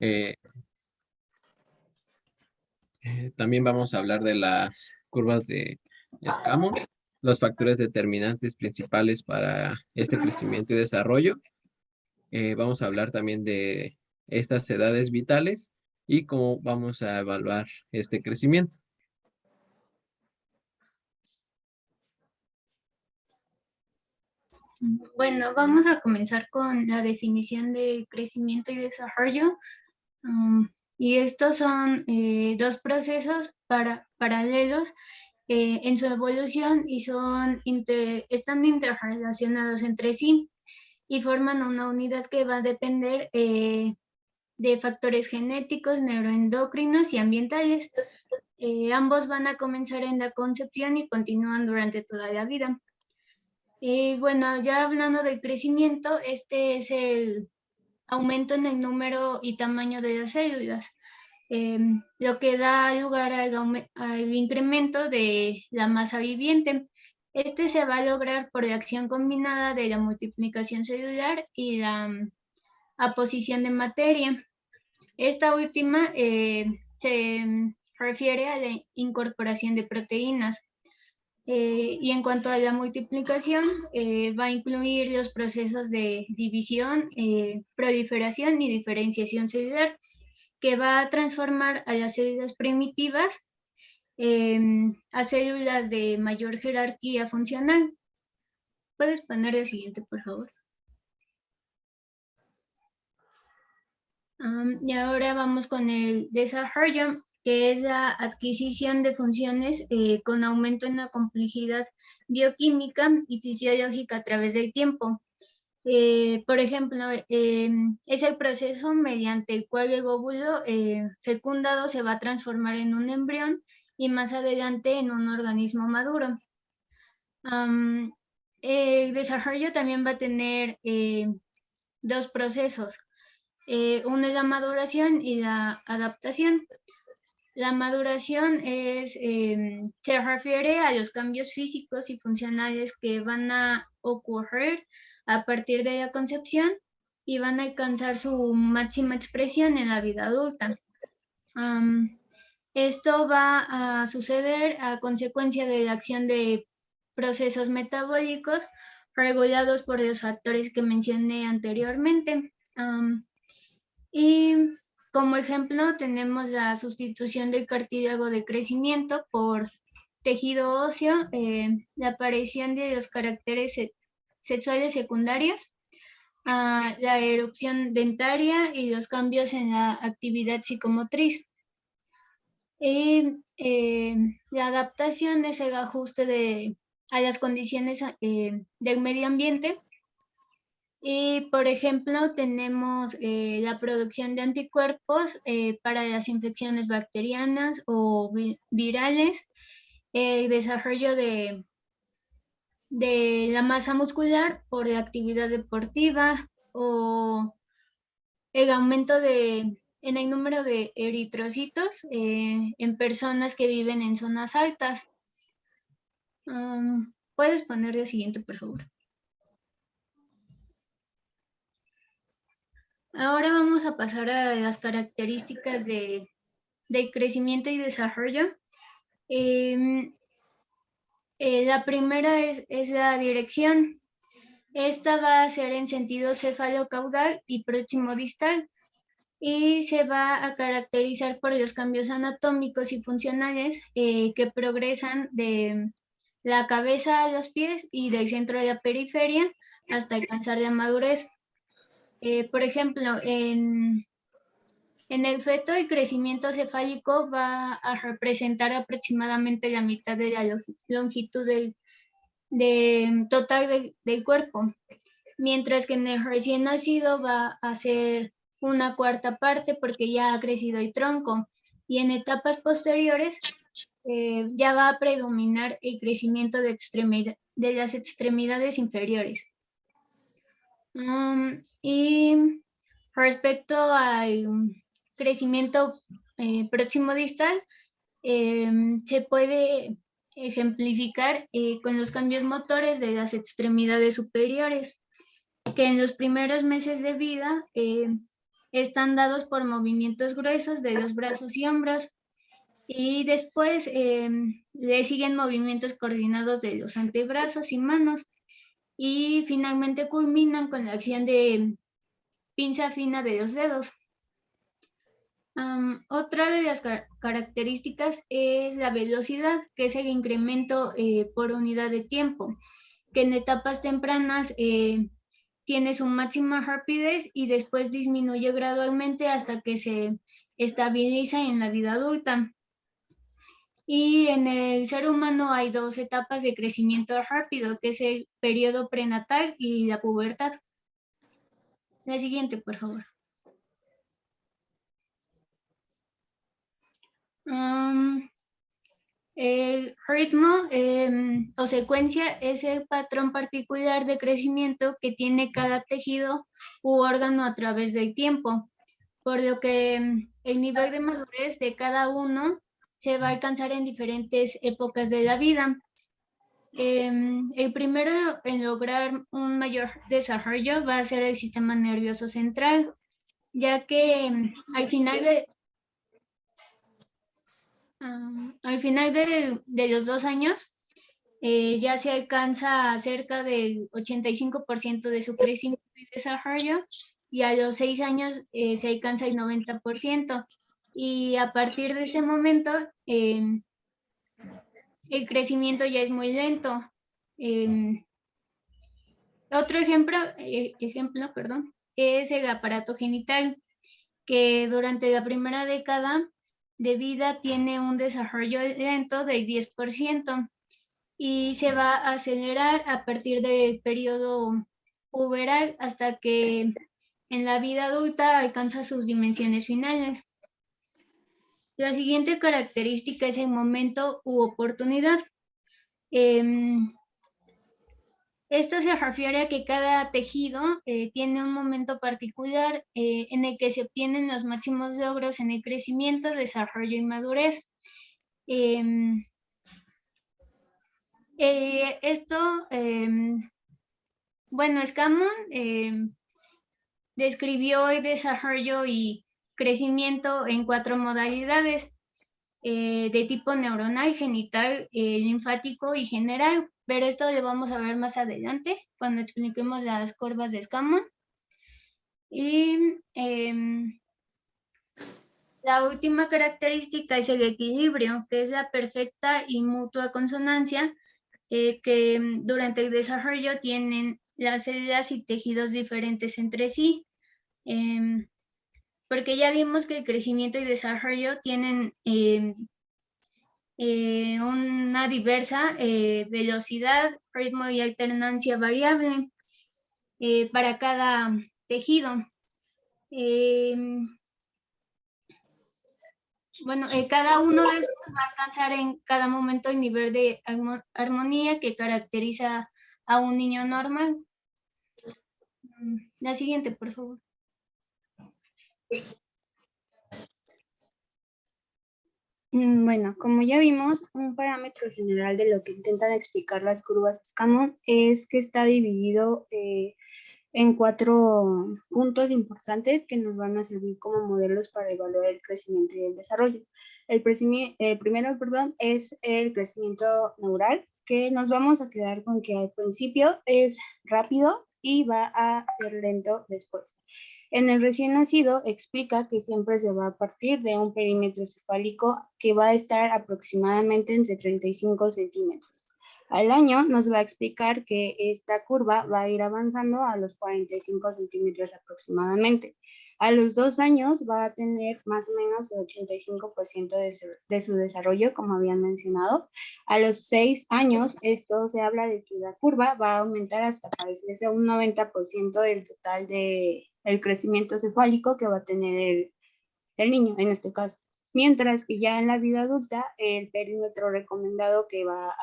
Eh, También vamos a hablar de las curvas de escamos, los factores determinantes principales para este crecimiento y desarrollo. Vamos a hablar también de estas edades vitales y cómo vamos a evaluar este crecimiento. Bueno, vamos a comenzar con la definición de crecimiento y desarrollo. Y estos son dos procesos paralelos en su evolución y están interrelacionados entre sí y forman una unidad que va a depender de factores genéticos, neuroendocrinos y ambientales. Ambos van a comenzar en la concepción y continúan durante toda la vida. Bueno, ya hablando del crecimiento, este es el aumento en el número y tamaño de las células, lo que da lugar al incremento de la masa viviente. Este se va a lograr por la acción combinada de la multiplicación celular y la aposición de materia. Esta última se refiere a la incorporación de proteínas. Y en cuanto a la multiplicación, va a incluir los procesos de división, proliferación y diferenciación celular, que va a transformar a las células primitivas a células de mayor jerarquía funcional. ¿Puedes poner el siguiente, por favor? Y ahora vamos con el desarrollo, que es la adquisición de funciones con aumento en la complejidad bioquímica y fisiológica a través del tiempo. Por ejemplo, es el proceso mediante el cual el óvulo fecundado se va a transformar en un embrión y más adelante en un organismo maduro. El desarrollo también va a tener dos procesos. Uno es la maduración y la adaptación. La maduración se refiere a los cambios físicos y funcionales que van a ocurrir a partir de la concepción y van a alcanzar su máxima expresión en la vida adulta. Esto va a suceder a consecuencia de la acción de procesos metabólicos regulados por los factores que mencioné anteriormente. Y como ejemplo tenemos la sustitución del cartílago de crecimiento por tejido óseo, la aparición de los caracteres sexuales secundarios, la erupción dentaria y los cambios en la actividad psicomotriz. La adaptación es el ajuste a las condiciones del medio ambiente. Y, por ejemplo, tenemos la producción de anticuerpos para las infecciones bacterianas o virales, el desarrollo de la masa muscular por la actividad deportiva o el aumento en el número de eritrocitos en personas que viven en zonas altas. ¿Puedes poner el siguiente, por favor? Ahora vamos a pasar a las características de crecimiento y desarrollo. La primera es la dirección. Esta va a ser en sentido cefalocaudal y próximo distal y se va a caracterizar por los cambios anatómicos y funcionales que progresan de la cabeza a los pies y del centro de la periferia hasta alcanzar la madurez. Por ejemplo, en el feto el crecimiento cefálico va a representar aproximadamente la mitad de la longitud total del cuerpo, mientras que en el recién nacido va a ser una cuarta parte porque ya ha crecido el tronco, y en etapas posteriores ya va a predominar el crecimiento de las extremidades inferiores. Y respecto al crecimiento próximo distal, se puede ejemplificar con los cambios motores de las extremidades superiores, que en los primeros meses de vida están dados por movimientos gruesos de los brazos y hombros. Y después le siguen movimientos coordinados de los antebrazos y manos. Y finalmente culminan con la acción de pinza fina de los dedos. Otra de las características es la velocidad, que es el incremento por unidad de tiempo, que en etapas tempranas tiene su máxima rapidez y después disminuye gradualmente hasta que se estabiliza en la vida adulta. Y en el ser humano hay dos etapas de crecimiento rápido, que es el periodo prenatal y la pubertad. La siguiente, por favor. El ritmo o secuencia es el patrón particular de crecimiento que tiene cada tejido u órgano a través del tiempo, por lo que el nivel de madurez de cada uno se va a alcanzar en diferentes épocas de la vida. El primero en lograr un mayor desarrollo va a ser el sistema nervioso central, ya que al final de los 2 años ya se alcanza cerca del 85% de su crecimiento y desarrollo, y a los 6 años se alcanza el 90%. Y a partir de ese momento, el crecimiento ya es muy lento. Otro ejemplo, es el aparato genital, que durante la primera década de vida tiene un desarrollo lento del 10% y se va a acelerar a partir del periodo puberal hasta que en la vida adulta alcanza sus dimensiones finales. La siguiente característica es el momento u oportunidad. Esto se refiere a que cada tejido tiene un momento particular en el que se obtienen los máximos logros en el crecimiento, desarrollo y madurez. Scammon describió el desarrollo y crecimiento en 4 modalidades de tipo neuronal, genital, linfático y general, pero esto lo vamos a ver más adelante cuando expliquemos las curvas de Scammon. Y la última característica es el equilibrio, que es la perfecta y mutua consonancia que durante el desarrollo tienen las células y tejidos diferentes entre sí. Porque ya vimos que el crecimiento y desarrollo tienen una diversa velocidad, ritmo y alternancia variable para cada tejido. Cada uno de estos va a alcanzar en cada momento el nivel de armonía que caracteriza a un niño normal. La siguiente, por favor. Bueno, como ya vimos, un parámetro general de lo que intentan explicar las curvas Scammon es que está dividido en 4 puntos importantes que nos van a servir como modelos para evaluar el crecimiento y el desarrollo. El primero, es el crecimiento neural, que nos vamos a quedar con que al principio es rápido y va a ser lento después. En el recién nacido explica que siempre se va a partir de un perímetro cefálico que va a estar aproximadamente entre 35 centímetros. Al año nos va a explicar que esta curva va a ir avanzando a los 45 centímetros aproximadamente. A los 2 años va a tener más o menos el 85% de su desarrollo, como habían mencionado. A los 6 años, esto se habla de que la curva va a aumentar hasta parecerse a un 90% del total del crecimiento cefálico que va a tener el niño, en este caso. Mientras que ya en la vida adulta, el perímetro recomendado que va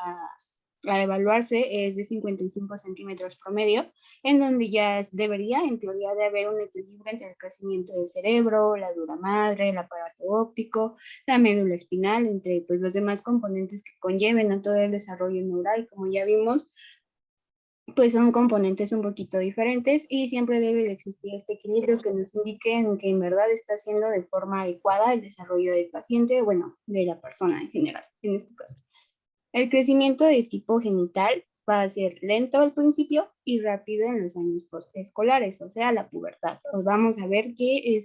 a evaluarse es de 55 centímetros promedio, en donde ya debería, en teoría, de haber un equilibrio entre el crecimiento del cerebro, la dura madre, el aparato óptico, la médula espinal, entre pues, los demás componentes que conlleven a todo el desarrollo neural. Como ya vimos, pues son componentes un poquito diferentes y siempre debe de existir este equilibrio que nos indique en que en verdad está haciendo de forma adecuada el desarrollo del paciente, bueno, de la persona en general, en este caso. El crecimiento de tipo genital va a ser lento al principio y rápido en los años postescolares, o sea, la pubertad. Pues vamos a ver que,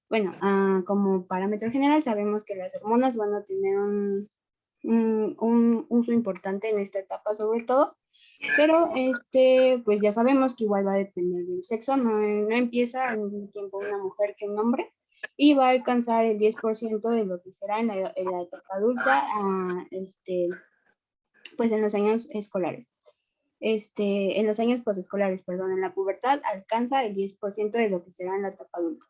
bueno, como parámetro general, sabemos que las hormonas van a tener un uso importante en esta etapa sobre todo, pero pues ya sabemos que igual va a depender del sexo, no empieza al mismo tiempo una mujer que un hombre, y va a alcanzar el 10% de lo que será en la etapa adulta, pues en los años escolares. En los años posescolares, perdón, en la pubertad alcanza el 10% de lo que será en la etapa adulta.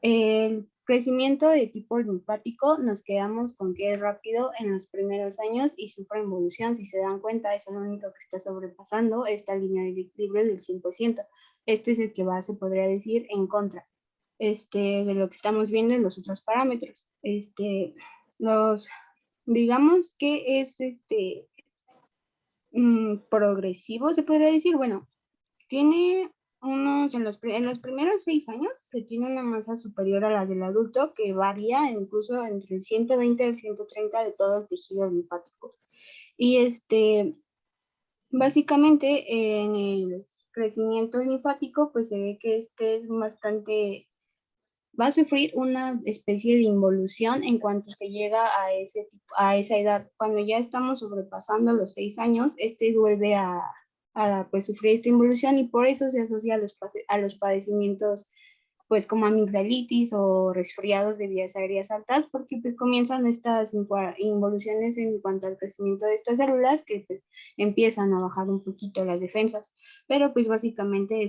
El crecimiento de tipo linfático nos quedamos con que es rápido en los primeros años y sufre involución. Si se dan cuenta, es el único que está sobrepasando esta línea de equilibrio del 100%. Este es el que va, se podría decir, en contra de lo que estamos viendo en los otros parámetros. Los, digamos que es progresivo, se podría decir. Bueno, tiene en los primeros 6 años se tiene una masa superior a la del adulto que varía incluso entre el 120 y el 130 de todo el tejido linfático. Y básicamente en el crecimiento linfático pues se ve que es bastante, va a sufrir una especie de involución en cuanto se llega a esa edad. Cuando ya estamos sobrepasando los 6 años, vuelve a pues, sufrir esta involución y por eso se asocia a los padecimientos pues como amigdalitis o resfriados de vías aéreas altas, porque pues comienzan estas involuciones en cuanto al crecimiento de estas células que pues empiezan a bajar un poquito las defensas, pero pues básicamente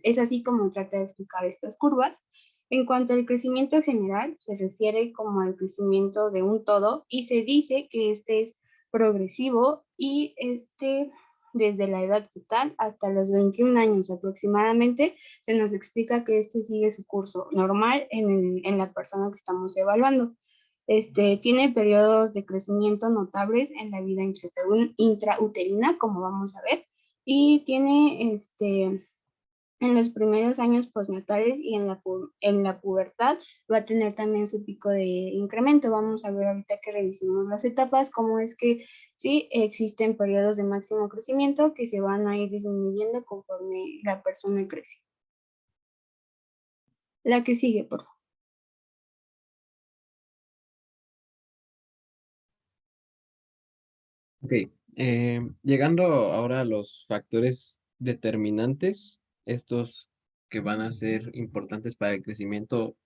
es así como trata de explicar estas curvas. En cuanto al crecimiento general, se refiere como al crecimiento de un todo y se dice que este es progresivo y desde la edad fetal hasta los 21 años aproximadamente, se nos explica que sigue su curso normal en la persona que estamos evaluando. Tiene periodos de crecimiento notables en la vida intrauterina, como vamos a ver, y tiene en los primeros años postnatales y en la pubertad va a tener también su pico de incremento. Vamos a ver ahorita que revisemos las etapas, cómo es que sí existen periodos de máximo crecimiento que se van a ir disminuyendo conforme la persona crece. La que sigue, por favor. Ok, llegando ahora a los factores determinantes, estos que van a ser importantes para el crecimiento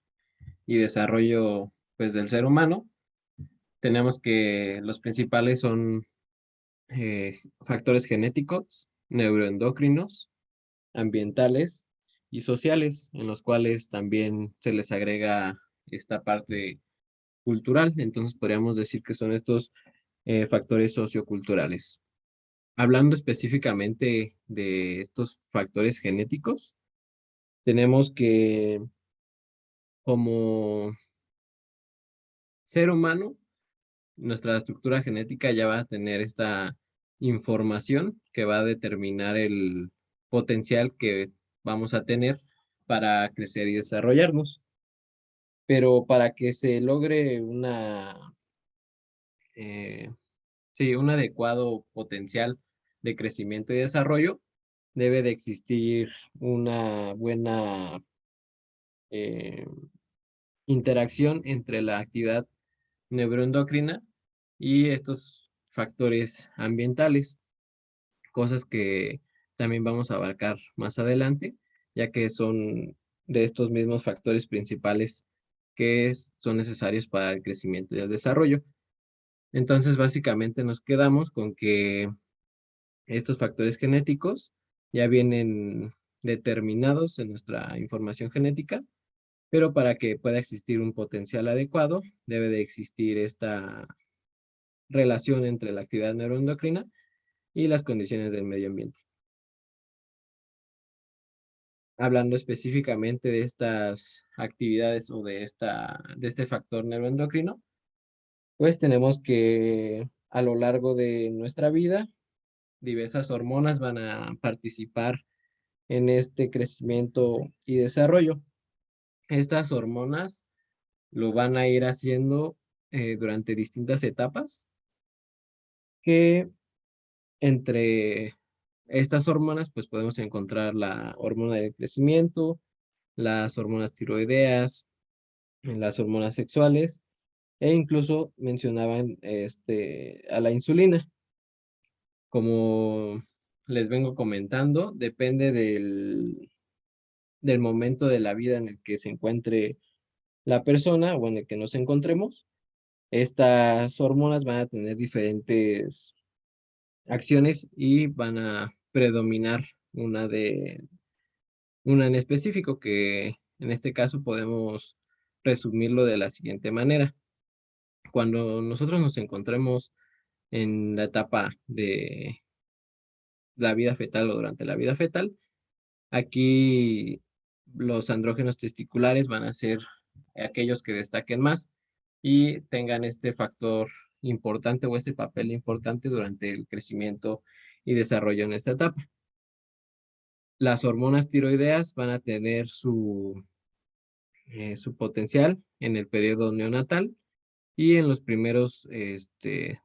y desarrollo pues, del ser humano, tenemos que los principales son factores genéticos, neuroendocrinos, ambientales y sociales, en los cuales también se les agrega esta parte cultural. Entonces podríamos decir que son estos factores socioculturales. Hablando específicamente de estos factores genéticos, tenemos que como ser humano, nuestra estructura genética ya va a tener esta información que va a determinar el potencial que vamos a tener para crecer y desarrollarnos. Pero para que se logre sí, un adecuado potencial de crecimiento y desarrollo, debe de existir una buena eh, interacción entre la actividad neuroendocrina y estos factores ambientales, cosas que también vamos a abarcar más adelante, ya que son de estos mismos factores principales que son necesarios para el crecimiento y el desarrollo. Entonces, básicamente nos quedamos con que estos factores genéticos ya vienen determinados en nuestra información genética, pero para que pueda existir un potencial adecuado, debe de existir esta relación entre la actividad neuroendocrina y las condiciones del medio ambiente. Hablando específicamente de estas actividades o de este factor neuroendocrino, pues tenemos que a lo largo de nuestra vida diversas hormonas van a participar en este crecimiento y desarrollo. Estas hormonas lo van a ir haciendo durante distintas etapas, que entre estas hormonas pues podemos encontrar la hormona del crecimiento, las hormonas tiroideas, las hormonas sexuales e incluso mencionaban a la insulina. Como les vengo comentando, depende del momento de la vida en el que se encuentre la persona o en el que nos encontremos. Estas hormonas van a tener diferentes acciones y van a predominar una en específico, que en este caso podemos resumirlo de la siguiente manera. Cuando nosotros nos encontremos en la etapa de la vida fetal o durante la vida fetal, aquí los andrógenos testiculares van a ser aquellos que destaquen más y tengan este factor importante o este papel importante durante el crecimiento y desarrollo en esta etapa. Las hormonas tiroideas van a tener su potencial en el periodo neonatal y en los primeros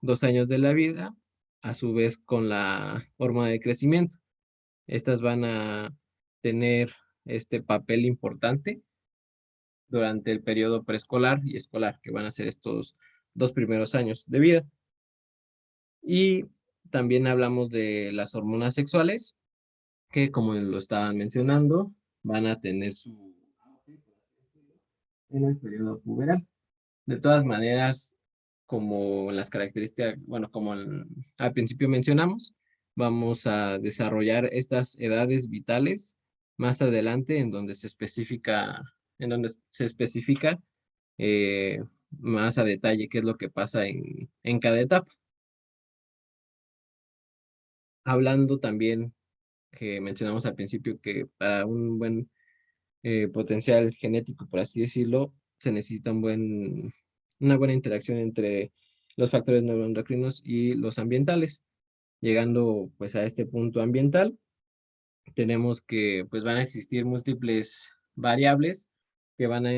2 años de la vida, a su vez con la hormona de crecimiento. Estas van a tener este papel importante durante el periodo preescolar y escolar, que van a ser estos 2 primeros años de vida. Y también hablamos de las hormonas sexuales, que como lo estaban mencionando, van a tener su en el periodo puberal. De todas maneras, como las características, bueno, como al principio mencionamos, vamos a desarrollar estas edades vitales más adelante en donde se especifica más a detalle qué es lo que pasa en cada etapa. Hablando también, que mencionamos al principio, que para un buen potencial genético, por así decirlo, se necesita una buena interacción entre los factores neuroendocrinos y los ambientales. Llegando pues a este punto ambiental, tenemos que pues van a existir múltiples variables que van a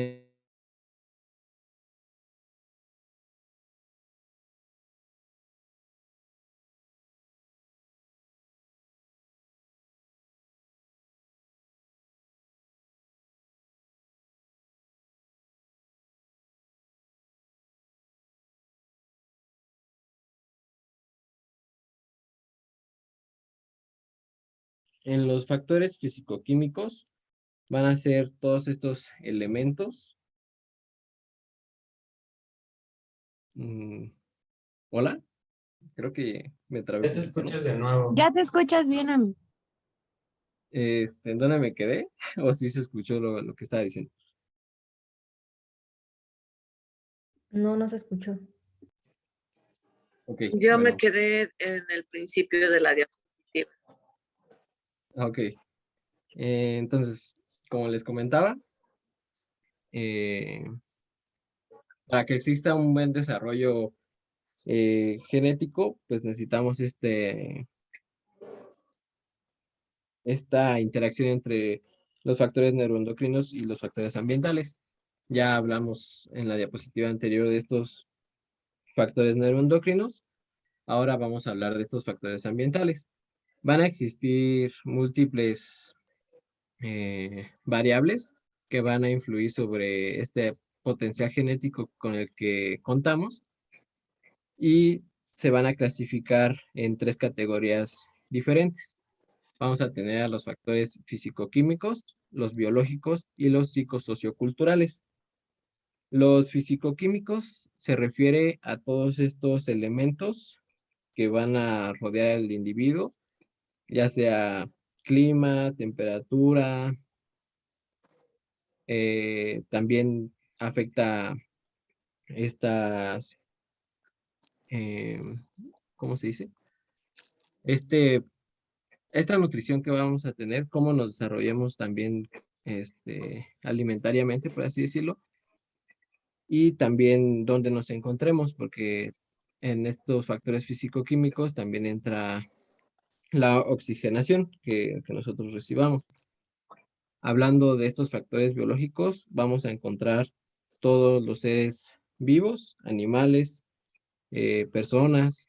en los factores físico-químicos van a ser todos estos elementos. Hola, creo que me trabé Ya un te poquito, ¿no? escuchas de nuevo. Ya te escuchas bien a mí. ¿En dónde me quedé? ¿O sí se escuchó lo que estaba diciendo? No, no se escuchó. Ok, Yo me bueno, quedé en el principio de la diapositiva. ok. Entonces, como les comentaba, eh, para que exista un buen desarrollo genético, pues necesitamos esta interacción entre los factores neuroendocrinos y los factores ambientales. Ya hablamos en la diapositiva anterior de estos factores neuroendocrinos. Ahora vamos a hablar de estos factores ambientales. Van a existir múltiples variables que van a influir sobre este potencial genético con el que contamos y se van a clasificar en 3 categorías diferentes. Vamos a tener a los factores físico-químicos, los biológicos y los psicosocioculturales. Los físico-químicos se refiere a todos estos elementos que van a rodear al individuo, ya sea clima, temperatura, también afecta estas, ¿cómo se dice? Esta nutrición que vamos a tener, cómo nos desarrollamos también alimentariamente, por así decirlo, y también dónde nos encontremos, porque en estos factores físico-químicos también entra la oxigenación que nosotros recibamos. Hablando de estos factores biológicos, vamos a encontrar todos los seres vivos, animales, personas,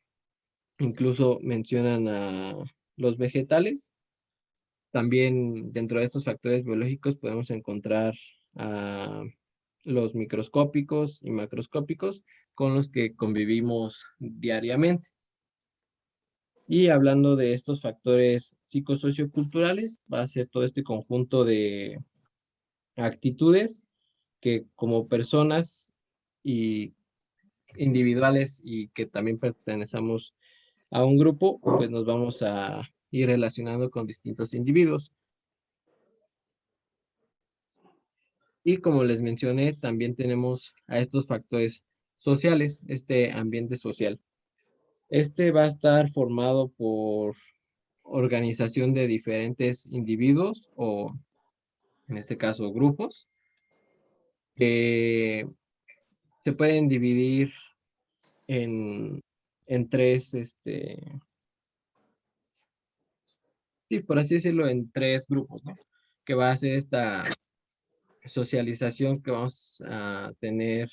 incluso mencionan a los vegetales. También dentro de estos factores biológicos podemos encontrar a los microscópicos y macroscópicos con los que convivimos diariamente. Y hablando de estos factores psicosocioculturales, va a ser todo este conjunto de actitudes que como personas y individuales y que también pertenecemos a un grupo, pues nos vamos a ir relacionando con distintos individuos. Y como les mencioné, también tenemos a estos factores sociales, este ambiente social. Este va a estar formado por organización de diferentes individuos o, en este caso, grupos, que se pueden dividir en, en tres, sí, por así decirlo, en tres grupos, ¿no? Que va a ser esta socialización que vamos a tener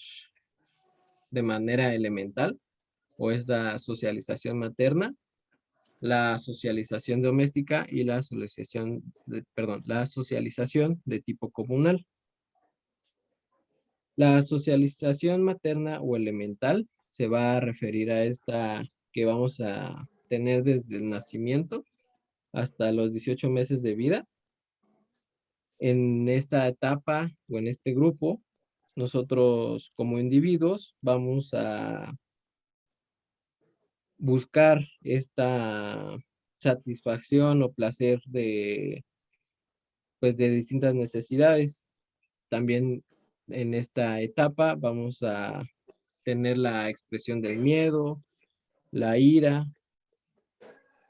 de manera elemental, o esta socialización materna, la socialización doméstica y la socialización la socialización de tipo comunal. La socialización materna o elemental se va a referir a esta que vamos a tener desde el nacimiento hasta los 18 meses de vida. En esta etapa o en este grupo, nosotros como individuos vamos a buscar esta satisfacción o placer de, pues, de distintas necesidades. También en esta etapa vamos a tener la expresión del miedo, la ira,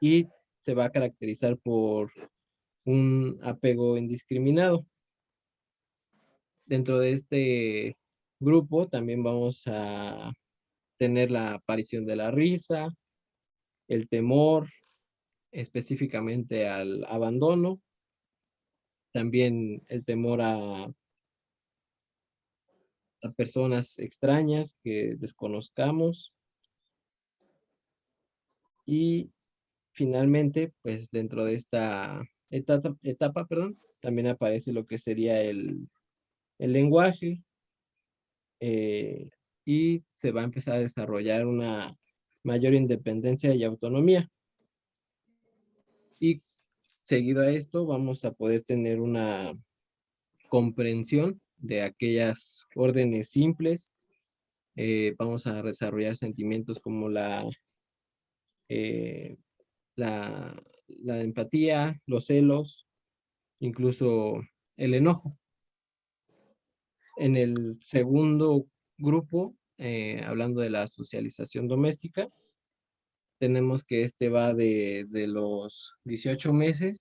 y se va a caracterizar por un apego indiscriminado. Dentro de este grupo también vamos a tener la aparición de la risa, el temor, específicamente al abandono, también el temor a personas extrañas que desconozcamos, y finalmente, pues dentro de esta etapa, perdón, también aparece lo que sería el lenguaje, eh, y se va a empezar a desarrollar una mayor independencia y autonomía. Y seguido a esto, vamos a poder tener una comprensión de aquellas órdenes simples. Vamos a desarrollar sentimientos como eh, la empatía, los celos, incluso el enojo. En el segundo grupo, hablando de la socialización doméstica, tenemos que este va de los 18 meses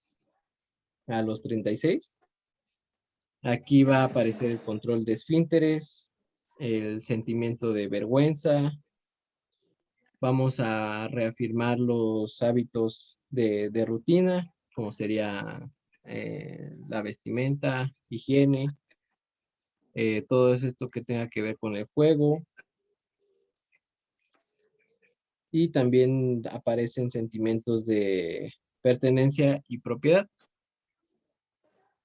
a los 36. Aquí va a aparecer el control de esfínteres, el sentimiento de vergüenza. Vamos a reafirmar los hábitos de rutina, como sería la vestimenta, higiene, todo esto que tenga que ver con el juego. Y también aparecen sentimientos de pertenencia y propiedad.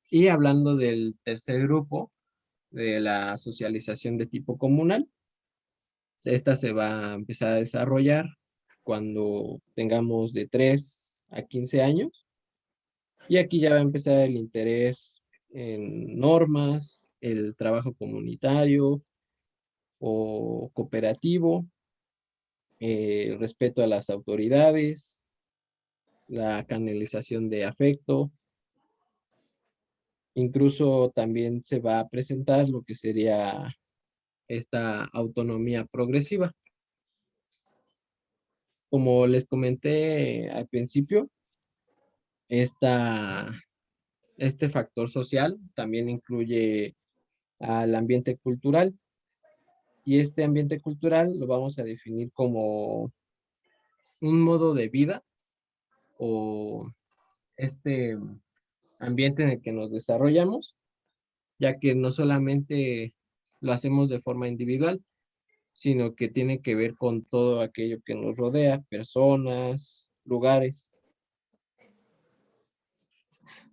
Y hablando del tercer grupo, de la socialización de tipo comunal, esta se va a empezar a desarrollar cuando tengamos de 3 a 15 años. Y aquí ya va a empezar el interés en normas, el trabajo comunitario o cooperativo, el respeto a las autoridades, la canalización de afecto. Incluso también se va a presentar lo que sería esta autonomía progresiva. Como les comenté al principio, este factor social también incluye al ambiente cultural, y este ambiente cultural lo vamos a definir como un modo de vida o este ambiente en el que nos desarrollamos, ya que no solamente lo hacemos de forma individual, sino que tiene que ver con todo aquello que nos rodea, personas, lugares,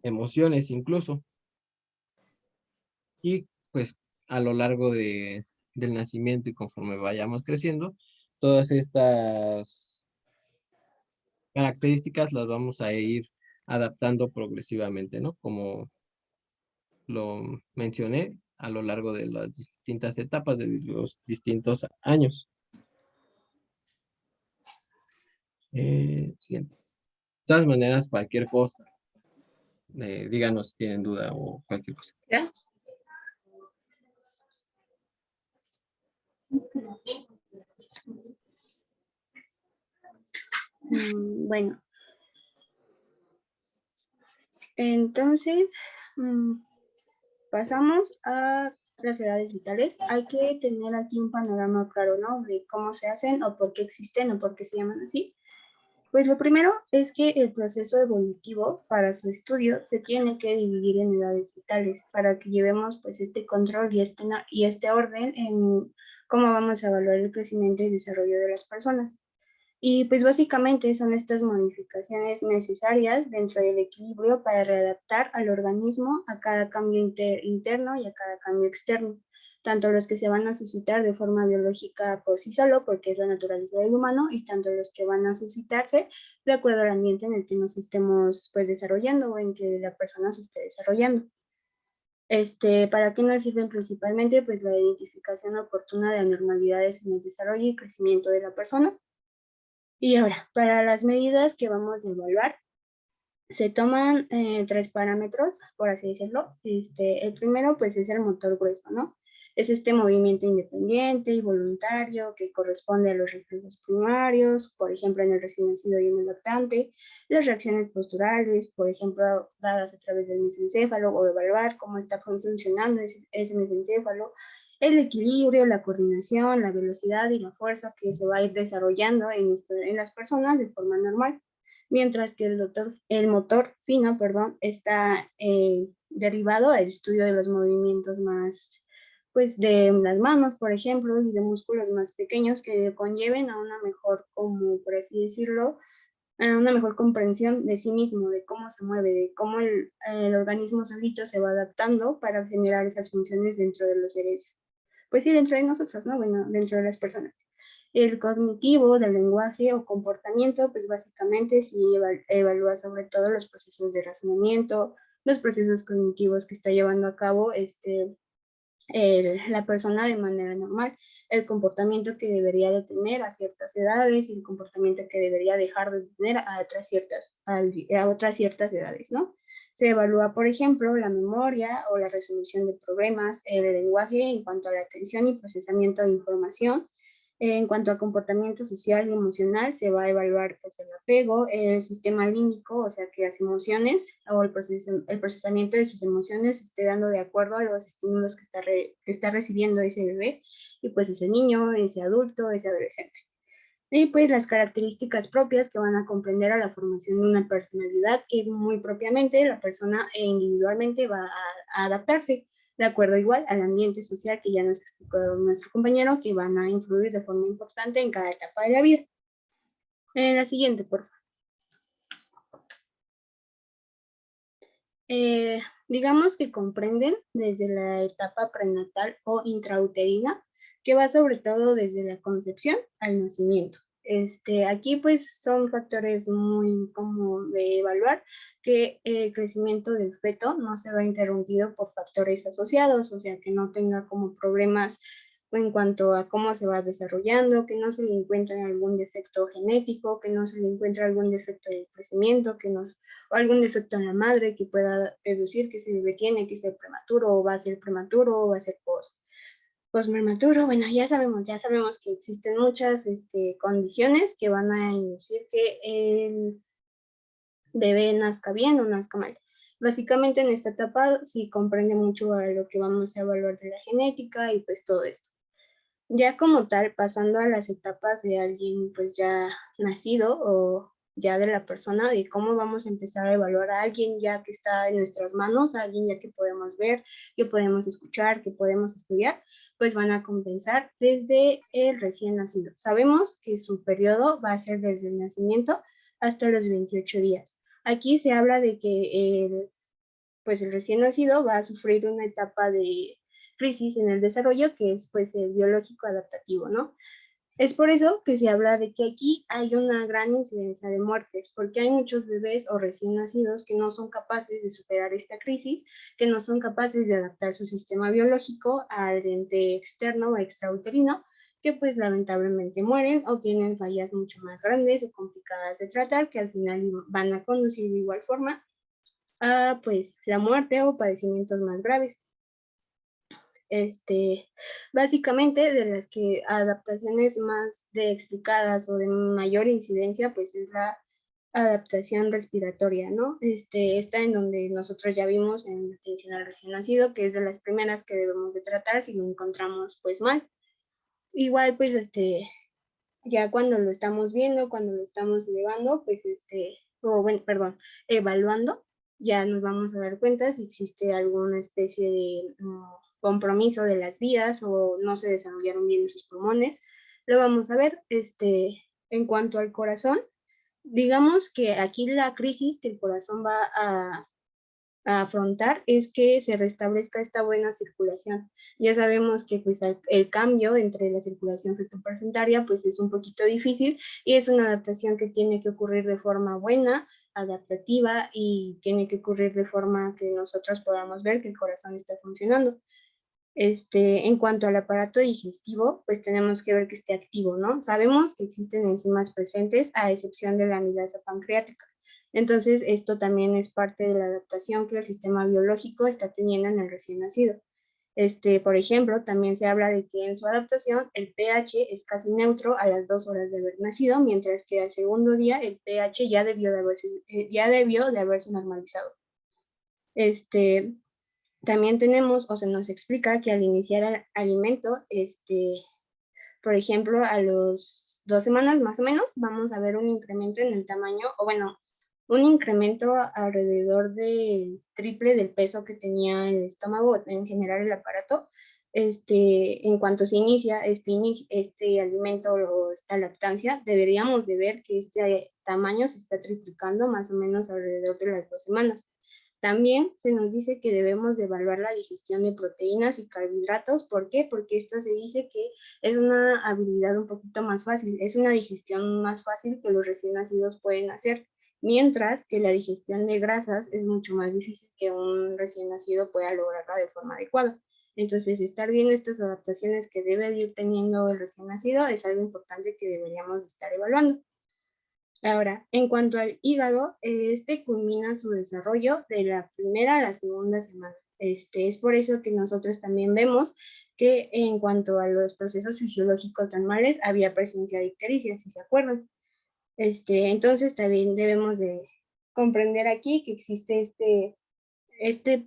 emociones incluso. Y pues a lo largo del nacimiento y conforme vayamos creciendo, todas estas características las vamos a ir adaptando progresivamente, ¿no? Como lo mencioné a lo largo de las distintas etapas de los distintos años. Siguiente. De todas maneras, cualquier cosa, díganos si tienen duda o cualquier cosa. ¿Ya? Bueno, entonces pasamos a las edades vitales. Hay que tener aquí un panorama claro, ¿no? De cómo se hacen o por qué existen o por qué se llaman así. Pues lo primero es que el proceso evolutivo para su estudio se tiene que dividir en edades vitales para que llevemos pues este control y este orden en cómo vamos a evaluar el crecimiento y desarrollo de las personas. Y pues básicamente son estas modificaciones necesarias dentro del equilibrio para readaptar al organismo a cada cambio interno y a cada cambio externo, tanto los que se van a suscitar de forma biológica por sí solo, porque es la naturaleza del humano, y tanto los que van a suscitarse de acuerdo al ambiente en el que nos estemos pues desarrollando o en que la persona se esté desarrollando. ¿Para qué nos sirven principalmente? Pues la identificación oportuna de anormalidades en el desarrollo y crecimiento de la persona. Y ahora, para las medidas que vamos a evaluar, se toman 3 parámetros, por así decirlo. El primero, pues, es el motor grueso, ¿no? Es este movimiento independiente y voluntario que corresponde a los reflejos primarios, por ejemplo, en el recién nacido y en el lactante, las reacciones posturales, por ejemplo, dadas a través del mesencéfalo, o evaluar cómo está funcionando ese mesencéfalo, el equilibrio, la coordinación, la velocidad y la fuerza que se va a ir desarrollando en las personas de forma normal, mientras que el motor fino, está derivado al estudio de los movimientos más, pues, de las manos, por ejemplo, y de músculos más pequeños que conlleven a una mejor, como por así decirlo, a una mejor comprensión de sí mismo, de cómo se mueve, de cómo el organismo solito se va adaptando para generar esas funciones dentro de los seres, pues sí, dentro de nosotros, ¿no? Bueno, dentro de las personas. El cognitivo del lenguaje o comportamiento, pues básicamente sí evalúa sobre todo los procesos de razonamiento, los procesos cognitivos que está llevando a cabo la persona de manera normal, el comportamiento que debería de tener a ciertas edades y el comportamiento que debería dejar de tener a otras ciertas edades, ¿no? Se evalúa, por ejemplo, la memoria o la resolución de problemas, el lenguaje en cuanto a la atención y procesamiento de información. En cuanto a comportamiento social y emocional, se va a evaluar pues, el apego, el sistema límbico, o sea, que las emociones o el procesamiento de sus emociones se esté dando de acuerdo a los estímulos que está recibiendo ese bebé y pues ese niño, ese adulto, ese adolescente. Y pues las características propias que van a comprender a la formación de una personalidad que muy propiamente la persona individualmente va a adaptarse de acuerdo igual al ambiente social que ya nos explicó nuestro compañero, que van a influir de forma importante en cada etapa de la vida. La siguiente, por favor. Digamos que comprenden desde la etapa prenatal o intrauterina, que va sobre todo desde la concepción al nacimiento. Aquí pues son factores muy como de evaluar que el crecimiento del feto no se va interrumpido por factores asociados, o sea, que no tenga como problemas en cuanto a cómo se va desarrollando, que no se le encuentre algún defecto genético, que no se le encuentre algún defecto de crecimiento, o algún defecto en la madre que pueda deducir que ese bebé tiene que ser prematuro, o va a ser prematuro, o va a ser postprematuro. Bueno, ya sabemos que existen muchas condiciones que van a inducir que el bebé nazca bien o nazca mal. Básicamente en esta etapa sí comprende mucho a lo que vamos a evaluar de la genética y pues todo esto. Ya como tal, pasando a las etapas de alguien pues ya nacido o ya de la persona, de cómo vamos a empezar a evaluar a alguien ya que está en nuestras manos, a alguien ya que podemos ver, que podemos escuchar, que podemos estudiar, pues van a compensar desde el recién nacido. Sabemos que su periodo va a ser desde el nacimiento hasta los 28 días. Aquí se habla de que el recién nacido va a sufrir una etapa de crisis en el desarrollo que es pues el biológico adaptativo, ¿no? Es por eso que se habla de que aquí hay una gran incidencia de muertes, porque hay muchos bebés o recién nacidos que no son capaces de superar esta crisis, que no son capaces de adaptar su sistema biológico al ente externo o extrauterino, que pues lamentablemente mueren o tienen fallas mucho más grandes o complicadas de tratar, que al final van a conducir de igual forma a pues la muerte o padecimientos más graves. Básicamente de las que adaptaciones más explicadas o de mayor incidencia, pues es la adaptación respiratoria, ¿no? Está en donde nosotros ya vimos en atención al recién nacido, que es de las primeras que debemos de tratar si lo encontramos pues mal. Igual pues ya cuando lo estamos viendo, cuando lo estamos elevando, pues evaluando, ya nos vamos a dar cuenta si existe alguna especie de compromiso de las vías o no se desarrollaron bien sus pulmones. Lo vamos a ver. En cuanto al corazón, digamos que aquí la crisis que el corazón va a afrontar es que se restablezca esta buena circulación. Ya sabemos que pues el cambio entre la circulación fetoplacentaria pues es un poquito difícil y es una adaptación que tiene que ocurrir de forma buena, adaptativa y tiene que ocurrir de forma que nosotros podamos ver que el corazón está funcionando. En cuanto al aparato digestivo, pues tenemos que ver que esté activo, ¿no? Sabemos que existen enzimas presentes a excepción de la amilasa pancreática. Entonces, esto también es parte de la adaptación que el sistema biológico está teniendo en el recién nacido. Por ejemplo, también se habla de que en su adaptación el pH es casi neutro a las 2 horas de haber nacido, mientras que al segundo día el pH ya debió de haberse normalizado. También tenemos, o se nos explica que al iniciar el alimento, por ejemplo, a los 2 semanas más o menos, vamos a ver un incremento en el tamaño, o bueno, un incremento alrededor del triple del peso que tenía el estómago, en general el aparato. En cuanto se inicia este alimento o esta lactancia, deberíamos de ver que este tamaño se está triplicando más o menos alrededor de las 2 semanas. También se nos dice que debemos de evaluar la digestión de proteínas y carbohidratos. ¿Por qué? Porque esto se dice que es una habilidad un poquito más fácil, es una digestión más fácil que los recién nacidos pueden hacer, mientras que la digestión de grasas es mucho más difícil que un recién nacido pueda lograrla de forma adecuada. Entonces, estar viendo estas adaptaciones que debe ir teniendo el recién nacido es algo importante que deberíamos estar evaluando. Ahora, en cuanto al hígado, culmina su desarrollo de la primera a la segunda semana. Es por eso que nosotros también vemos que en cuanto a los procesos fisiológicos normales había presencia de ictericia, si se acuerdan. Entonces también debemos de comprender aquí que existe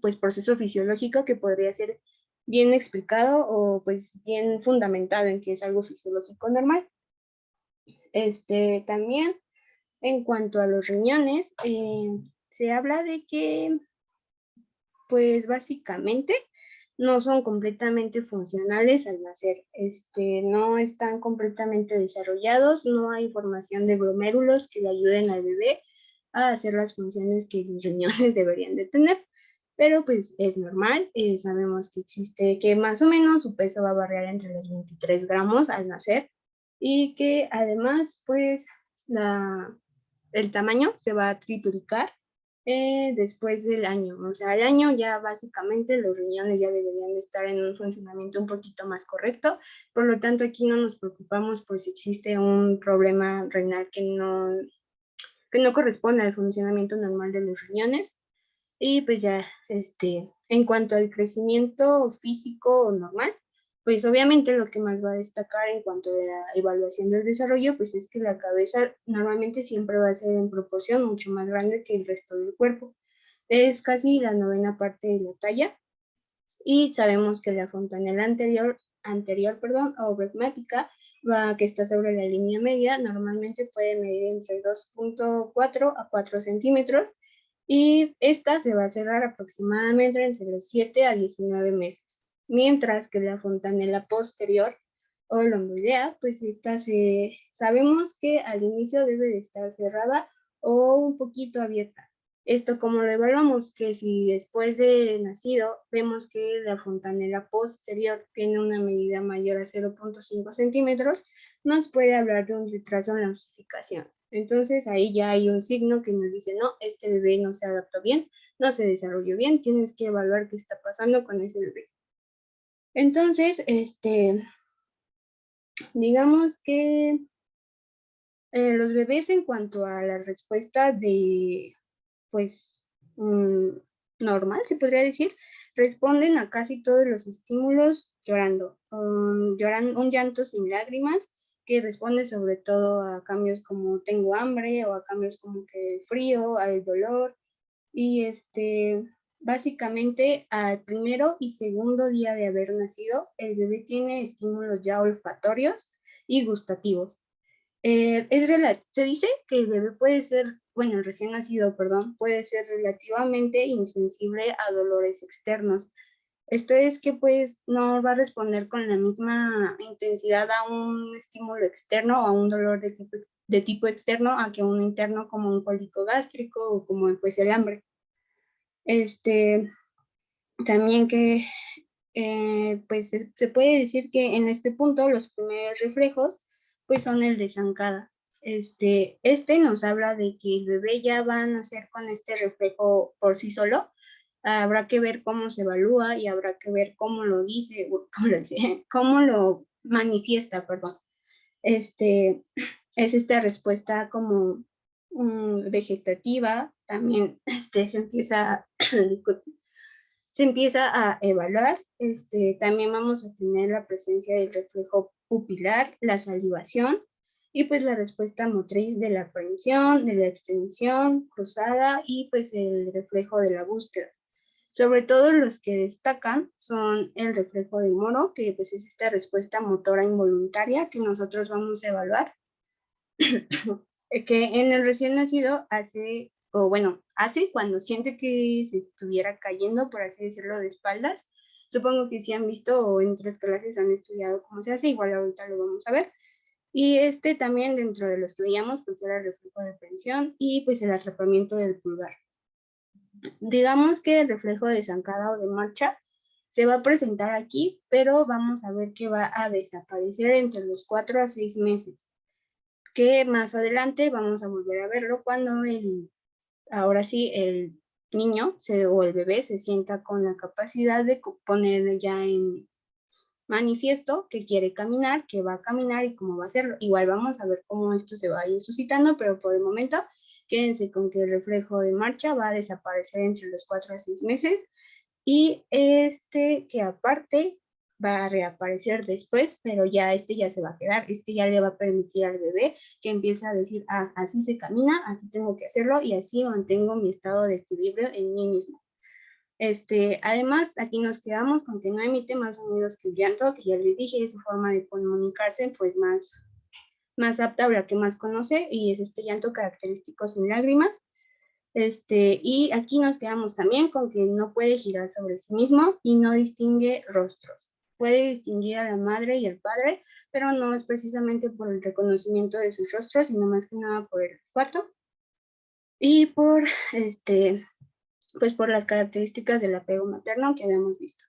pues, proceso fisiológico que podría ser bien explicado o pues bien fundamentado en que es algo fisiológico normal. También en cuanto a los riñones, se habla de que, pues básicamente, no son completamente funcionales al nacer. No están completamente desarrollados, no hay formación de glomérulos que le ayuden al bebé a hacer las funciones que los riñones deberían de tener. Pero pues es normal, sabemos que existe, que más o menos su peso va a variar entre los 23 gramos al nacer y que además pues el tamaño se va a triplicar después del año. O sea, al año ya básicamente los riñones ya deberían de estar en un funcionamiento un poquito más correcto. Por lo tanto, aquí no nos preocupamos por si existe un problema renal que no corresponde al funcionamiento normal de los riñones. Y pues ya, en cuanto al crecimiento físico normal, pues obviamente lo que más va a destacar en cuanto a la evaluación del desarrollo, pues es que la cabeza normalmente siempre va a ser en proporción mucho más grande que el resto del cuerpo. Es casi la 9ª parte de la talla y sabemos que la fontanela anterior anterior, perdón, o bregmática, que está sobre la línea media, normalmente puede medir entre 2.4 a 4 centímetros y esta se va a cerrar aproximadamente entre los 7 a 19 meses, mientras que la fontanela posterior o lomboidea, pues esta sabemos que al inicio debe de estar cerrada o un poquito abierta. Esto como lo evaluamos, que si después de nacido vemos que la fontanela posterior tiene una medida mayor a 0.5 centímetros, nos puede hablar de un retraso en la osificación. Entonces ahí ya hay un signo que nos dice, no, este bebé no se adaptó bien, no se desarrolló bien, tienes que evaluar qué está pasando con ese bebé. Entonces, digamos que los bebés en cuanto a la respuesta de, pues, normal, se podría decir, responden a casi todos los estímulos llorando. Lloran un llanto sin lágrimas, que responde sobre todo a cambios como tengo hambre o a cambios como que el frío, al dolor. Y básicamente al primero y segundo día de haber nacido, el bebé tiene estímulos ya olfatorios y gustativos. Se dice que el bebé puede ser, bueno, el recién nacido, perdón, puede ser relativamente insensible a dolores externos. Esto es que pues no va a responder con la misma intensidad a un estímulo externo o a un dolor de tipo externo a que un interno como un cólico gástrico o como pues el hambre. También que pues se puede decir que en este punto los primeros reflejos pues son el de zancada. Nos habla de que el bebé ya va a nacer con este reflejo por sí solo. Habrá que ver cómo se evalúa y habrá que ver cómo lo dice, cómo lo manifiesta, perdón. Es esta respuesta como vegetativa, también se empieza a evaluar. También vamos a tener la presencia del reflejo pupilar, la salivación y pues la respuesta motriz de la aprehensión, de la extensión cruzada y pues el reflejo de la búsqueda. Sobre todo los que destacan son el reflejo de Moro, que pues es esta respuesta motora involuntaria que nosotros vamos a evaluar, que en el recién nacido hace cuando siente que se estuviera cayendo, por así decirlo, de espaldas. Supongo que si han visto o en 3 clases han estudiado cómo se hace, igual ahorita lo vamos a ver. Y también dentro de los que veíamos, pues era el reflejo de prensión y pues el atrapamiento del pulgar. Digamos que el reflejo de zancada o de marcha se va a presentar aquí, pero vamos a ver que va a desaparecer entre los 4 a 6 meses, que más adelante vamos a volver a verlo cuando ahora sí el niño o el bebé se sienta con la capacidad de poner ya en manifiesto que quiere caminar, que va a caminar y cómo va a hacerlo. Igual vamos a ver cómo esto se va a ir suscitando, pero por el momento quédense con que el reflejo de marcha va a desaparecer entre los 4 a 6 meses y que aparte va a reaparecer después, pero ya ya se va a quedar, ya le va a permitir al bebé que empiece a decir, así se camina, así tengo que hacerlo y así mantengo mi estado de equilibrio en mí mismo. Además, aquí nos quedamos con que no emite más sonidos que el llanto, que ya les dije, es su forma de comunicarse, pues más apta o la que más conoce, y es este llanto característico sin lágrimas. Y aquí nos quedamos también con que no puede girar sobre sí mismo y no distingue rostros. Puede distinguir a la madre y al padre, pero no es precisamente por el reconocimiento de sus rostros, sino más que nada por el olfato y por pues por las características del apego materno que habíamos visto.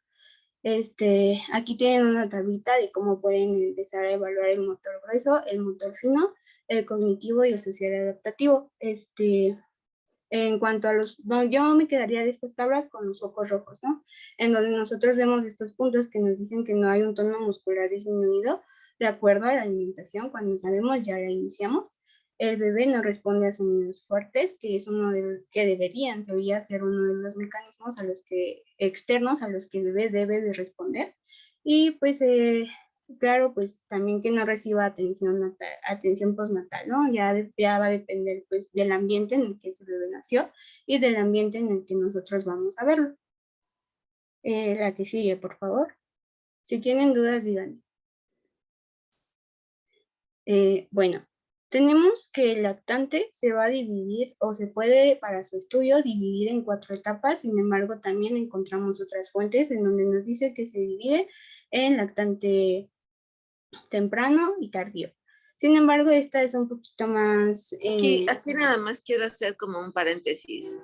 Aquí tienen una tablita de cómo pueden empezar a evaluar el motor grueso, el motor fino, el cognitivo y el social adaptativo. En cuanto a yo me quedaría de estas tablas con los focos rojos, ¿no? En donde nosotros vemos estos puntos que nos dicen que no hay un tono muscular disminuido de acuerdo a la alimentación. Cuando sabemos, ya la iniciamos. El bebé no responde a sonidos fuertes, que es que debería, en teoría, ser uno de los mecanismos externos a los que el bebé debe de responder. Y pues claro, pues también que no reciba atención postnatal, ¿no? Ya va a depender pues del ambiente en el que ese bebé nació y del ambiente en el que nosotros vamos a verlo. La que sigue, por favor. Si tienen dudas, díganme. Bueno, tenemos que el lactante se va a dividir o se puede para su estudio dividir en 4 etapas. Sin embargo, también encontramos otras fuentes en donde nos dice que se divide en lactante temprano y tardío. Sin embargo, esta es un poquito más... Aquí nada más quiero hacer como un paréntesis.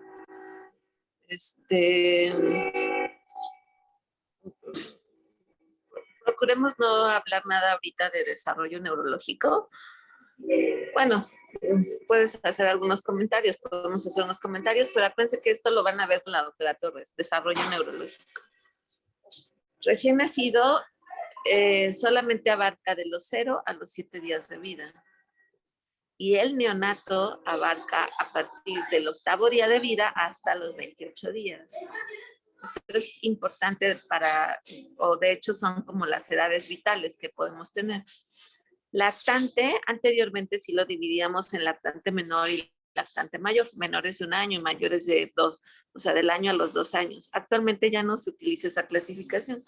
Procuremos no hablar nada ahorita de desarrollo neurológico. Bueno, puedes hacer algunos comentarios, podemos hacer unos comentarios, pero acuérdense que esto lo van a ver con la doctora Torres, desarrollo neurológico. Recién nacido solamente abarca de los 0 a los 7 días de vida. Y el neonato abarca a partir del 8º día de vida hasta los 28 días. Eso es importante o de hecho son como las edades vitales que podemos tener. Lactante, anteriormente sí lo dividíamos en lactante menor y lactante mayor, menores de 1 año y mayores de 2, o sea, del año a los 2 años. Actualmente ya no se utiliza esa clasificación.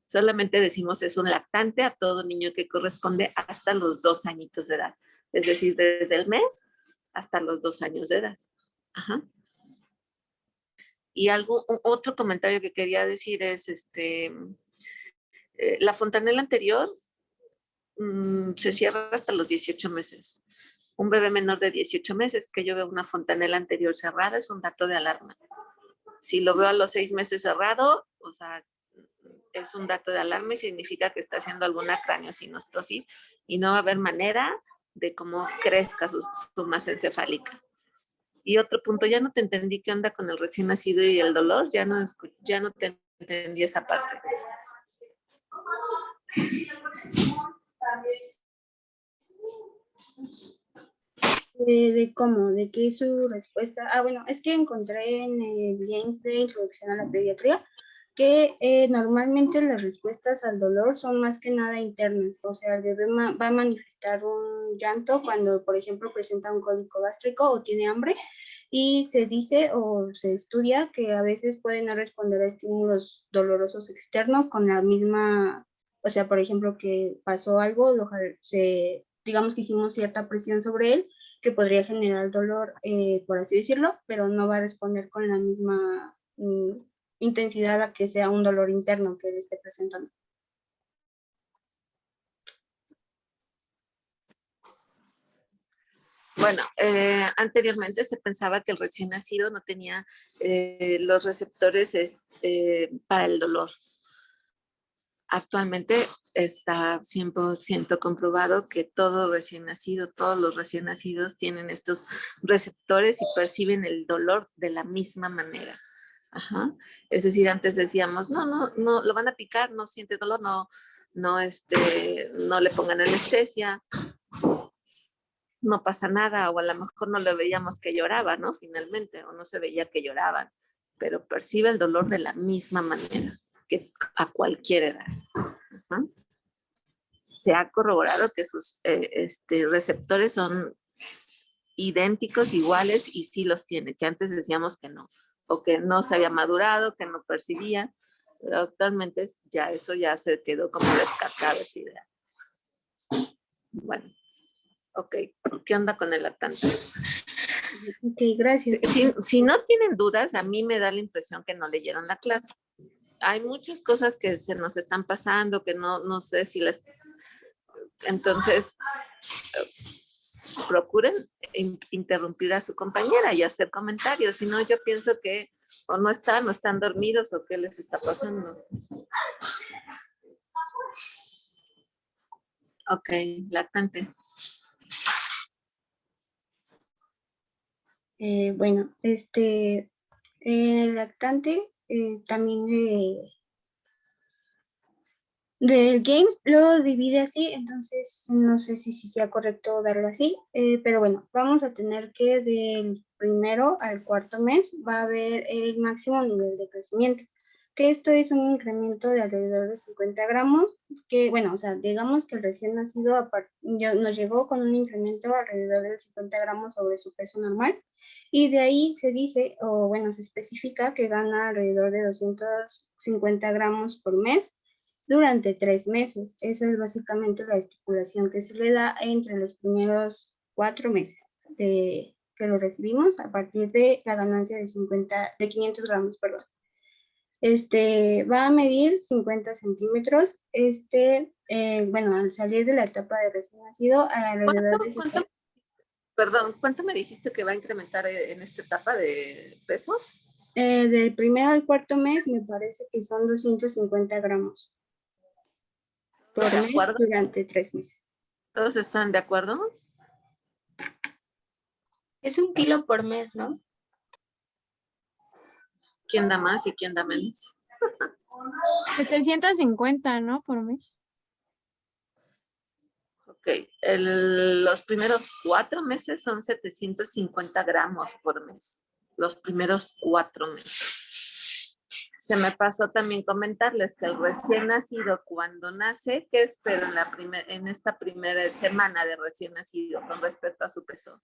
Solamente decimos es un lactante a todo niño que corresponde hasta los 2 añitos de edad. Es decir, desde el mes hasta los 2 años de edad. Ajá. Y otro comentario que quería decir es, la fontanela anterior se cierra hasta los 18 meses. Un bebé menor de 18 meses que yo veo una fontanela anterior cerrada es un dato de alarma. Si lo veo a los 6 meses cerrado, o sea, es un dato de alarma y significa que está haciendo alguna craneosinostosis y no va a haber manera de cómo crezca su masa encefálica. Y otro punto, ya no te entendí qué onda con el recién nacido y el dolor, ya no te entendí esa parte. ¿De cómo? ¿De qué es su respuesta? Bueno, es que encontré en el James de Introducción a la Pediatría que normalmente las respuestas al dolor son más que nada internas, o sea, el bebé va a manifestar un llanto cuando, por ejemplo, presenta un cólico gástrico o tiene hambre, y se dice o se estudia que a veces pueden no responder a estímulos dolorosos externos con la misma, o sea, por ejemplo, que pasó algo, digamos que hicimos cierta presión sobre él, que podría generar dolor, por así decirlo, pero no va a responder con la misma intensidad a que sea un dolor interno que él esté presentando. Bueno, anteriormente se pensaba que el recién nacido no tenía los receptores para el dolor. Actualmente está 100% comprobado que todos los recién nacidos tienen estos receptores y perciben el dolor de la misma manera. Ajá. Es decir, antes decíamos, no, lo van a picar, no siente dolor, no le pongan anestesia, no pasa nada, o a lo mejor no le veíamos que lloraba, ¿no? Finalmente, o no se veía que lloraban, pero percibe el dolor de la misma manera que a cualquier edad. Ajá. Se ha corroborado que sus receptores son idénticos, iguales, y sí los tiene, que antes decíamos que no, o que no se había madurado, que no percibía, pero actualmente ya eso ya se quedó como descartada esa idea. Bueno, ok, ¿qué onda con el lactante? Ok, gracias. Si no tienen dudas, a mí me da la impresión que no leyeron la clase. Hay muchas cosas que se nos están pasando, que no sé si las... Entonces, procuren interrumpir a su compañera y hacer comentarios, si no yo pienso que o no están dormidos o qué les está pasando. Ok, lactante. Bueno, el lactante también del Games lo divide así, entonces no sé si sea correcto darlo así, pero bueno, vamos a tener que del 1º al 4º mes va a haber el máximo nivel de crecimiento, que esto es un incremento de alrededor de 50 gramos, que bueno, o sea, digamos que el recién nacido nos llegó con un incremento alrededor de 50 gramos sobre su peso normal, y de ahí se dice, o bueno, se especifica que gana alrededor de 250 gramos por mes, durante 3 meses. Esa es básicamente la estipulación que se le da entre los primeros 4 meses que lo recibimos a partir de la ganancia de 500 gramos, perdón. Va a medir 50 centímetros. Bueno, al salir de la etapa de recién nacido, alrededor de... Perdón, ¿cuánto me dijiste que va a incrementar en esta etapa de peso? Del primero al cuarto mes me parece que son 250 gramos por mes durante 3 meses. ¿Todos están de acuerdo? Es 1 kilo por mes, ¿no? ¿Quién da más y quién da menos? 750, ¿no? Por mes. Ok, los primeros 4 meses son 750 gramos por mes. Los primeros 4 meses. Se me pasó también comentarles que el recién nacido cuando nace, ¿qué espero en esta primera semana de recién nacido con respecto a su peso?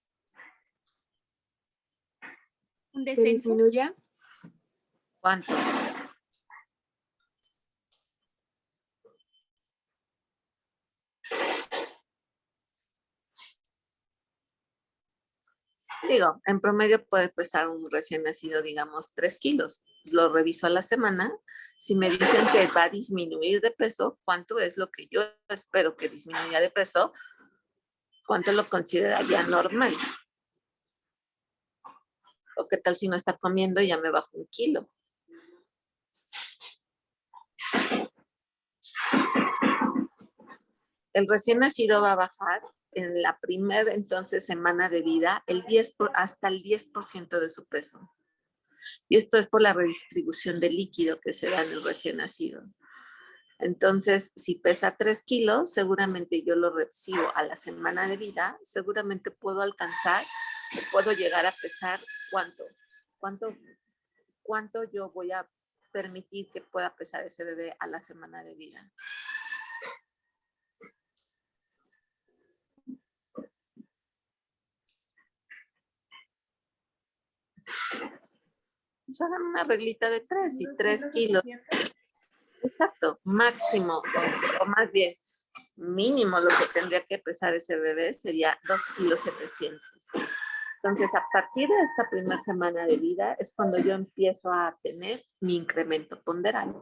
¿Un descenso? ¿Ya? ¿Cuánto? Digo, en promedio puede pesar un recién nacido, digamos, 3 kilos. Lo reviso a la semana. Si me dicen que va a disminuir de peso, ¿cuánto es lo que yo espero que disminuya de peso? ¿Cuánto lo consideraría normal? ¿O qué tal si no está comiendo y ya me bajo 1 kilo? El recién nacido va a bajar en la primera entonces semana de vida hasta el 10% de su peso. Y esto es por la redistribución de líquido que se da en el recién nacido. Entonces, si pesa 3 kilos, seguramente yo lo recibo a la semana de vida, seguramente puedo alcanzar, puedo llegar a pesar cuánto yo voy a permitir que pueda pesar ese bebé a la semana de vida. Pues hagan una reglita de 3 y 3 kilos. Exacto, máximo, o más bien, mínimo lo que tendría que pesar ese bebé sería 2,7 kilos. Entonces, a partir de esta primera semana de vida es cuando yo empiezo a tener mi incremento ponderal.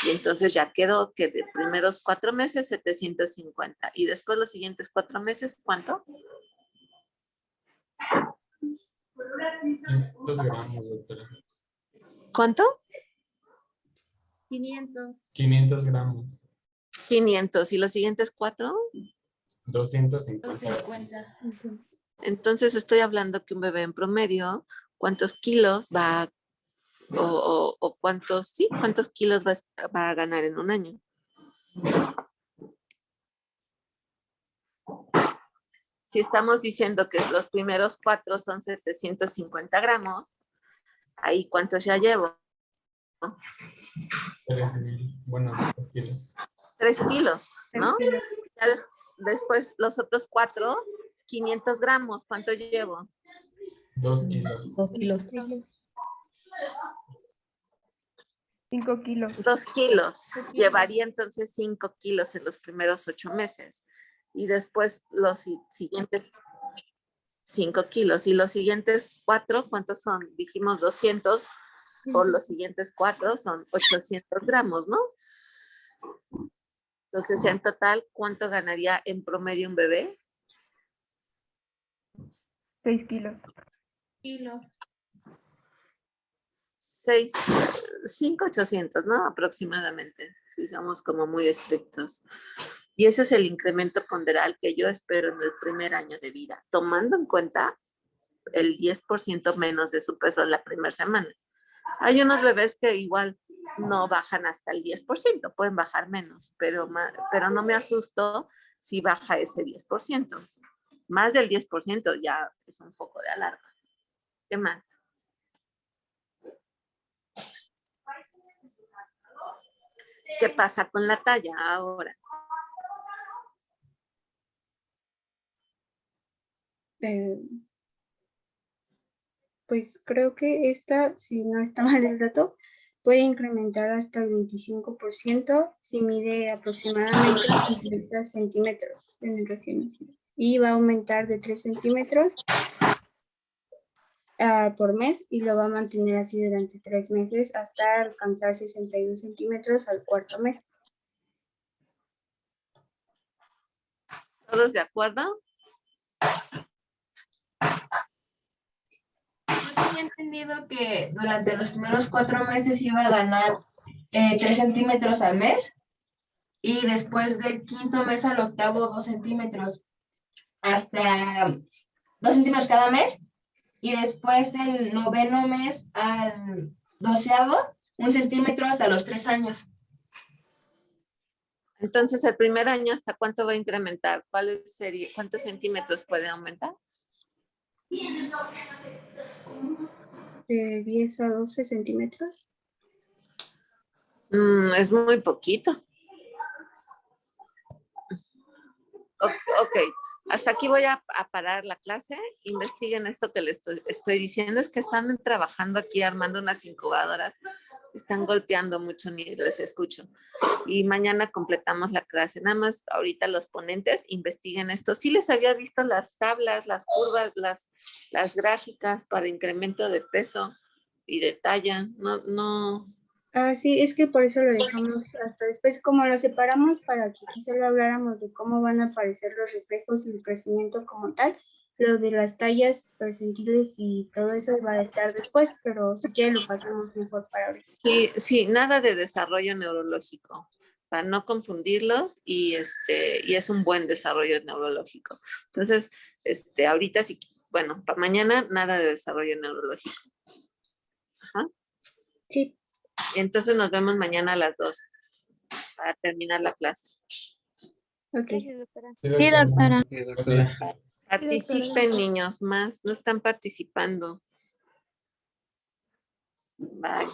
Y entonces ya quedó que de primeros 4 meses, 750. Y después los siguientes 4 meses, ¿cuánto? 500 gramos, doctora. ¿Cuánto? 500. 500 gramos. 500. ¿Y los siguientes 4? 250. 250. Entonces estoy hablando que un bebé en promedio, ¿cuántos kilos va o cuántos kilos va a ganar en un año? Si estamos diciendo que los primeros 4 son 750 gramos, ¿ahí cuántos ya llevo? 3 kilos. 3 kilos, ¿no? Ya después los otros 4, 500 gramos, ¿cuánto llevo? 2 kilos. 2 kilos. 5 kilos. 2 kilos. Llevaría entonces 5 kilos en los primeros 8 meses. Y después los siguientes 5 kilos. Y los siguientes 4, ¿cuántos son? Dijimos 200. Por los siguientes 4 son 800 gramos, ¿no? Entonces, en total, ¿cuánto ganaría en promedio un bebé? 6 kilos. 5,800, ¿no? Aproximadamente, si somos como muy estrictos. Y ese es el incremento ponderal que yo espero en el primer año de vida, tomando en cuenta el 10% menos de su peso en la primera semana. Hay unos bebés que igual no bajan hasta el 10%, pueden bajar menos, pero no me asusto si baja ese 10%. Más del 10% ya es un foco de alarma. ¿Qué más? ¿Qué pasa con la talla ahora? Pues creo que esta, si no está mal el dato, puede incrementar hasta el 25% si mide aproximadamente 50 centímetros en el recién nacido. Y va a aumentar de 3 centímetros por mes y lo va a mantener así durante 3 meses hasta alcanzar 62 centímetros al cuarto mes. ¿Todos de acuerdo? Yo tenía entendido que durante los primeros 4 meses iba a ganar 3 centímetros al mes y después del quinto mes al octavo 2 centímetros hasta 2 centímetros cada mes y después del noveno mes al 12º 1 centímetro hasta los 3 años. Entonces, el primer año, ¿hasta cuánto va a incrementar? ¿Cuántos centímetros puede aumentar? De 10 a 12 centímetros. Es muy poquito. Ok, hasta aquí voy a parar la clase. Investiguen esto que les estoy diciendo. Es que están trabajando aquí armando unas incubadoras. Están golpeando mucho, ni les escucho. Y mañana completamos la clase. Nada más ahorita los ponentes investiguen esto. Sí les había visto las tablas, las curvas, las gráficas para incremento de peso y de talla. No. Sí, es que por eso lo dejamos hasta después, como lo separamos para que aquí solo habláramos de cómo van a aparecer los reflejos y el crecimiento como tal. Lo de las tallas percentiles y todo eso va a estar después, pero si quieren lo pasamos mejor para ahorita. Sí, nada de desarrollo neurológico, para no confundirlos y es un buen desarrollo neurológico. Entonces, ahorita sí, bueno, para mañana nada de desarrollo neurológico. Ajá. Sí. Entonces nos vemos mañana a las 2 para terminar la clase. Ok. Gracias, doctora. Sí, Sí, doctora. Sí, doctora. Participen, niños, más, no están participando. Bye.